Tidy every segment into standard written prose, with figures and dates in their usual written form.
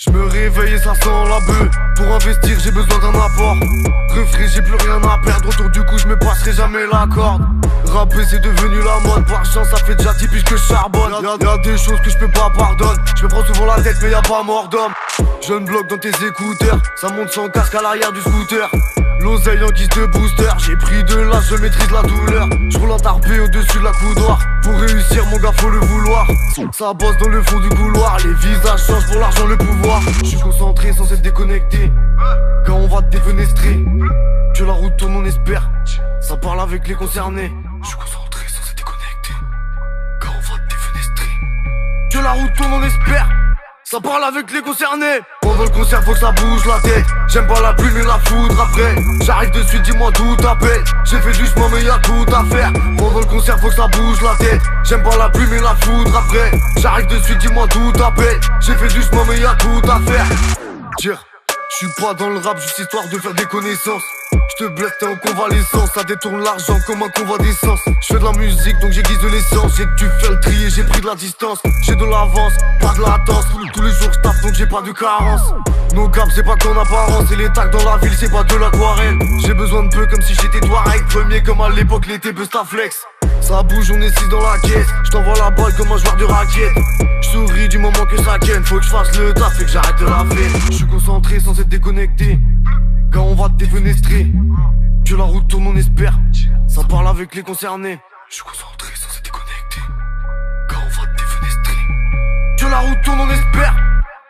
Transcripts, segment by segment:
Je me réveille et ça sent la beuh. Pour investir j'ai besoin d'un apport. Refrais j'ai plus rien à perdre. Autour du coup je me passerai jamais la corde. Rapper c'est devenu la mode. Par chance ça fait déjà 10 piges que je charbonne. Y'a des choses que je peux pas pardonner. Je me prends souvent la tête mais y'a pas mort d'homme. Jeune bloc dans tes écouteurs. Ça monte sans casque à l'arrière du scooter. L'oseille en guise de booster. J'ai pris de l'âge, je maîtrise la douleur. Je roule en tarpé au-dessus de la coudoir. Pour réussir mon gars faut le vouloir. Ça bosse dans le fond du couloir. Les visages changent pour l'argent le pouvoir. Je suis concentré sans être déconnecté. Quand on va te défenestrer, que la route tourne on espère. Ça parle avec les concernés. Je suis concentré sans être déconnecté. Quand on va te défenestrer, que la route tourne on espère. Ça parle avec les concernés. Pendant le concert faut que ça bouge la tête. J'aime pas la pluie mais la foudre après. J'arrive de suite dis-moi d'où t'appelles. J'ai fait du chemin mais y'a tout à faire. Pendant le concert faut que ça bouge la tête. J'aime pas la pluie mais la foudre après. J'arrive de suite dis-moi d'où t'appelles. J'ai fait du chemin mais y'a tout à faire. Dire, je suis pas dans le rap juste histoire de faire des connaissances. Je te blesse t'es en convalescence. Ça détourne l'argent comme un convoi d'essence. Je fais de la musique donc j'aiguise de l'essence. J'ai que tu fais le tri et j'ai pris de la distance. J'ai de l'avance, pas de latence. Tous les jours je tape donc j'ai pas de carence. Nos gaps c'est pas qu'en apparence. Et les tacs dans la ville c'est pas de l'aquarelle. J'ai besoin de peu comme si j'étais Touareg. Premier comme à l'époque l'été Bustaflex. Ça bouge on est 6 dans la caisse. Je t'envoie la balle comme un joueur de raquette. Je souris du moment que ça ken. Faut que je fasse le taf et que j'arrête de la faire. Je suis concentré sans être déconnecté. Quand on va te défenestrer, que la route tourne on espère. Ça parle avec les concernés. Je suis concentré sans être déconnecté. Quand on va te défenestrer, que la route tourne on espère.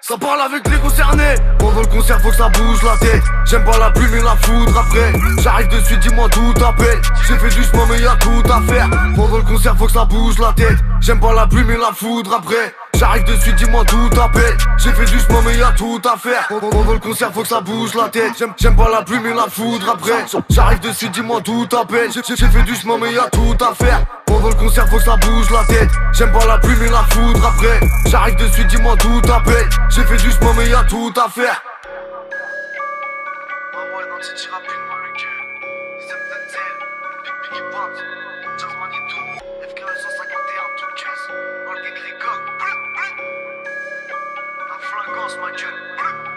Ça parle avec les concernés. Pendant le concert faut que ça bouge la tête. J'aime pas la pluie mais la foudre après. J'arrive de suite dis-moi d'où t'appelles. J'ai fait du chemin mais y'a tout à faire. Pendant le concert faut que ça bouge la tête. J'aime pas la pluie mais la foudre après. J'arrive de suite dis-moi d'où t'appelles. J'ai fait du chemin mais y'a tout à faire. Pendant le concert faut que ça bouge la tête. J'aime pas la pluie mais la foudre après. J'arrive de suite dis-moi d'où t'appelles. J'ai fait du chemin mais y'a tout à faire. Pendant le concert faut que ça bouge la tête. J'aime pas la pluie mais la foudre après. J'arrive de suite dis-moi d'où t'appelles. J'ai fait du chemin mais y'a tout à faire. Ma gueule.